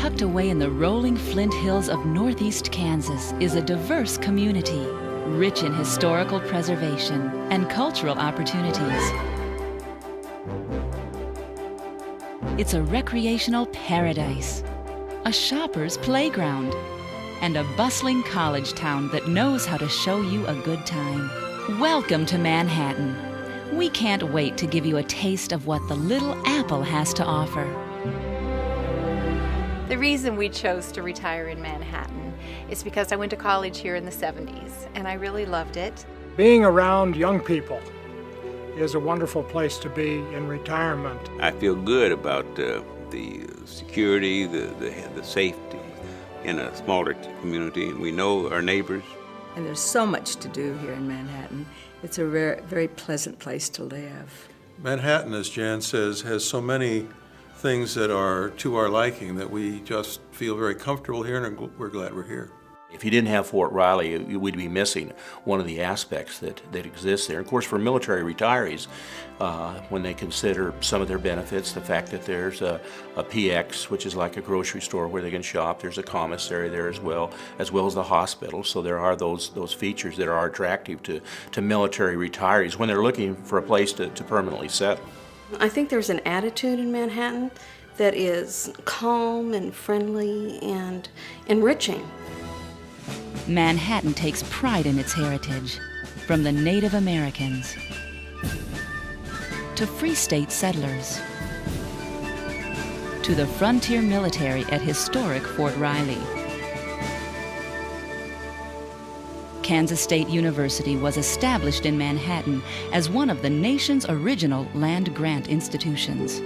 tucked away in the rolling Flint Hills of northeast Kansas is a diverse community, rich in historical preservation and cultural opportunities. It's a recreational paradise, a shopper's playground, and a bustling college town that knows how to show you a good time. Welcome to Manhattan. We can't wait to give you a taste of what the Little Apple has to offer. The reason we chose to retire in Manhattan is because I went to college here in the 70s, and I really loved it. Being around young people is a wonderful place to be in retirement. I feel good about the security, the safety in a smaller community, and we know our neighbors. And there's so much to do here in Manhattan. It's a very, very pleasant place to live. Manhattan, as Jan says, has so many things that are to our liking that we just feel very comfortable here, and we're glad we're here. If you didn't have Fort Riley, we'd be missing one of the aspects that exists there. Of course, for military retirees, when they consider some of their benefits, the fact that there's a PX, which is like a grocery store where they can shop, there's a commissary there as well as the hospital. So there are those features that are attractive to military retirees when they're looking for a place to permanently settle. I think there's an attitude in Manhattan that is calm and friendly and enriching. Manhattan takes pride in its heritage, from the Native Americans to Free State settlers to the frontier military at historic Fort Riley. Kansas State University was established in Manhattan as one of the nation's original land-grant institutions.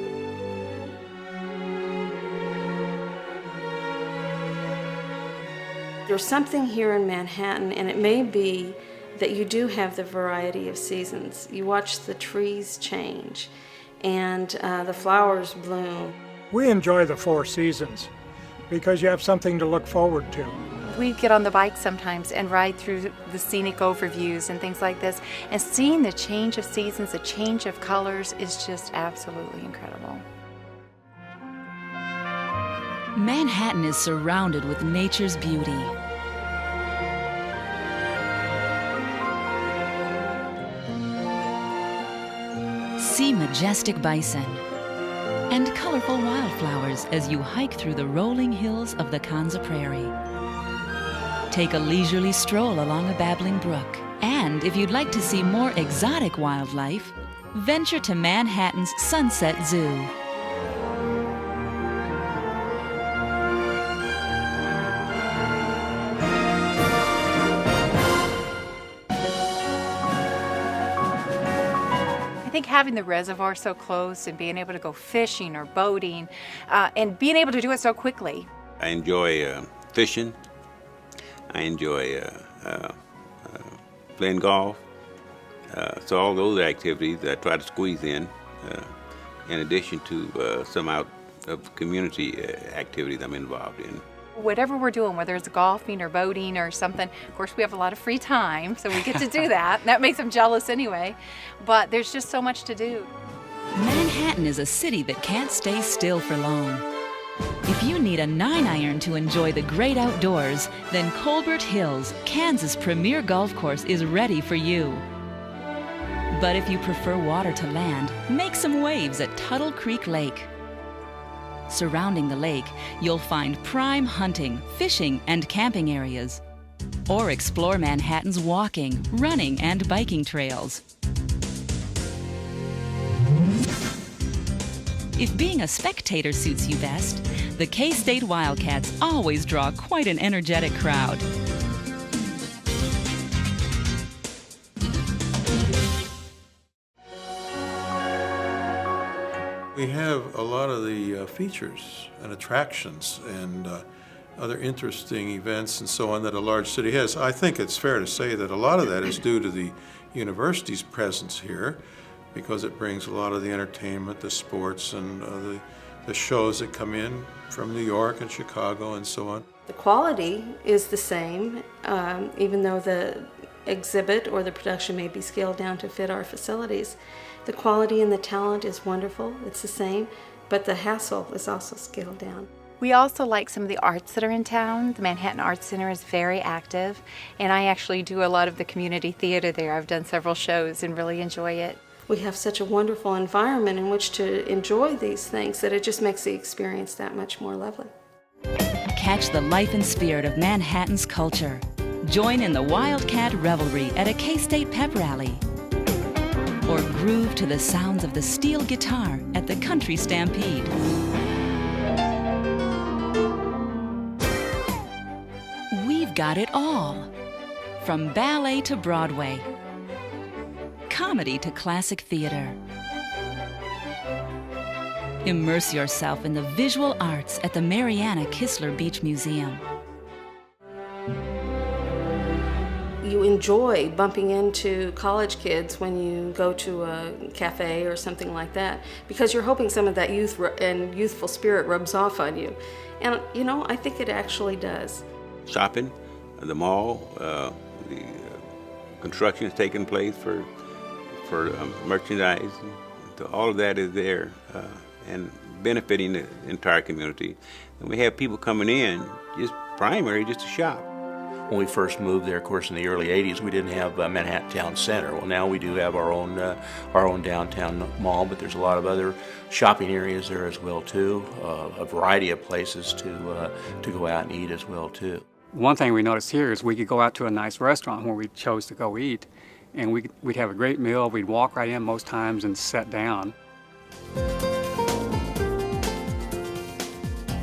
There's something here in Manhattan, and it may be that you do have the variety of seasons. You watch the trees change and the flowers bloom. We enjoy the 4 seasons because you have something to look forward to. We get on the bike sometimes and ride through the scenic overviews and things like this, and seeing the change of seasons, the change of colors is just absolutely incredible. Manhattan is surrounded with nature's beauty. See majestic bison and colorful wildflowers as you hike through the rolling hills of the Kanza Prairie. Take a leisurely stroll along a babbling brook. And if you'd like to see more exotic wildlife, venture to Manhattan's Sunset Zoo. I think having the reservoir so close and being able to go fishing or boating and being able to do it so quickly. I enjoy fishing. I enjoy playing golf. So all those activities I try to squeeze in addition to some out of community activities I'm involved in. Whatever we're doing, whether it's golfing or boating or something, of course we have a lot of free time, so we get to do that. That makes them jealous anyway, but there's just so much to do. Manhattan is a city that can't stay still for long. If you need a 9-iron to enjoy the great outdoors, then Colbert Hills, Kansas' premier golf course, is ready for you. But if you prefer water to land, make some waves at Tuttle Creek Lake. Surrounding the lake, you'll find prime hunting, fishing, and camping areas. Or explore Manhattan's walking, running, and biking trails. If being a spectator suits you best, the K-State Wildcats always draw quite an energetic crowd. We have a lot of the features and attractions and other interesting events and so on that a large city has. I think it's fair to say that a lot of that is due to the university's presence here, because it brings a lot of the entertainment, the sports, and the shows that come in from New York and Chicago and so on. The quality is the same, even though the exhibit or the production may be scaled down to fit our facilities. The quality and the talent is wonderful, it's the same, but the hassle is also scaled down. We also like some of the arts that are in town. The Manhattan Arts Center is very active, and I actually do a lot of the community theater there. I've done several shows and really enjoy it. We have such a wonderful environment in which to enjoy these things that it just makes the experience that much more lovely. Catch the life and spirit of Manhattan's culture. Join in the Wildcat revelry at a K-State pep rally. Or groove to the sounds of the steel guitar at the Country Stampede. We've got it all. From ballet to Broadway. Comedy to classic theater. Immerse yourself in the visual arts at the Mariana Kistler Beach Museum. You enjoy bumping into college kids when you go to a cafe or something like that because you're hoping some of that youth and youthful spirit rubs off on you. And, you know, I think it actually does. Shopping, the mall, the construction is taking place for merchandise. So all of that is there and benefiting the entire community. And we have people coming in just to shop. When we first moved there, of course, in the early 80s, we didn't have Manhattan Town Center. Well, now we do have our own downtown mall, but there's a lot of other shopping areas there as well, too. A variety of places to go out and eat as well, too. One thing we noticed here is we could go out to a nice restaurant where we chose to go eat, and we'd have a great meal. We'd walk right in most times and sit down.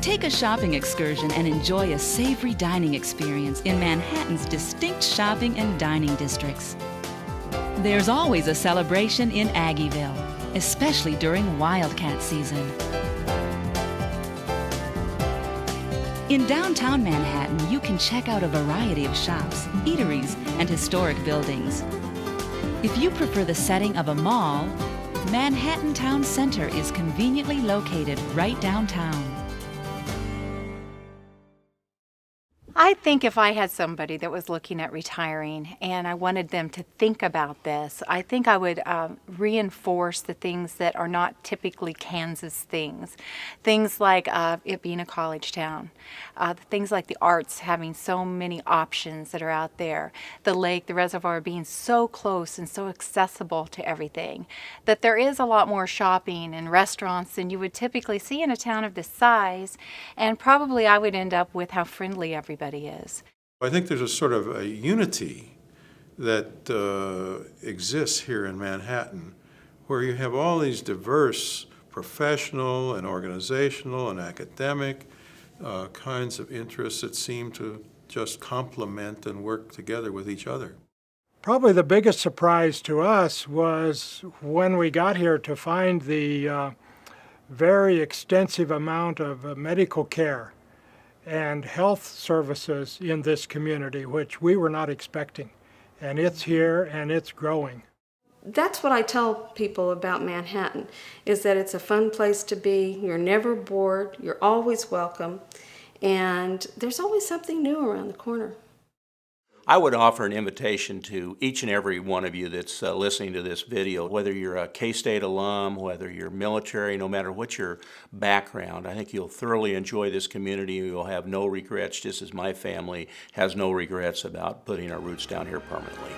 Take a shopping excursion and enjoy a savory dining experience in Manhattan's distinct shopping and dining districts. There's always a celebration in Aggieville, especially during Wildcat season. In downtown Manhattan, you can check out a variety of shops, eateries, and historic buildings. If you prefer the setting of a mall, Manhattan Town Center is conveniently located right downtown. I think if I had somebody that was looking at retiring and I wanted them to think about this, I think I would reinforce the things that are not typically Kansas things. Things like it being a college town. Things like the arts having so many options that are out there. The lake, the reservoir being so close and so accessible to everything. That there is a lot more shopping and restaurants than you would typically see in a town of this size. And probably I would end up with how friendly everybody is. I think there's a sort of a unity that exists here in Manhattan where you have all these diverse professional and organizational and academic kinds of interests that seem to just complement and work together with each other. Probably the biggest surprise to us was when we got here to find the very extensive amount of medical care and health services in this community, which we were not expecting. And it's here and it's growing. That's what I tell people about Manhattan, is that it's a fun place to be. You're never bored, you're always welcome, and there's always something new around the corner. I would offer an invitation to each and every one of you that's listening to this video, whether you're a K-State alum, whether you're military, no matter what your background. I think you'll thoroughly enjoy this community. You'll have no regrets, just as my family has no regrets about putting our roots down here permanently.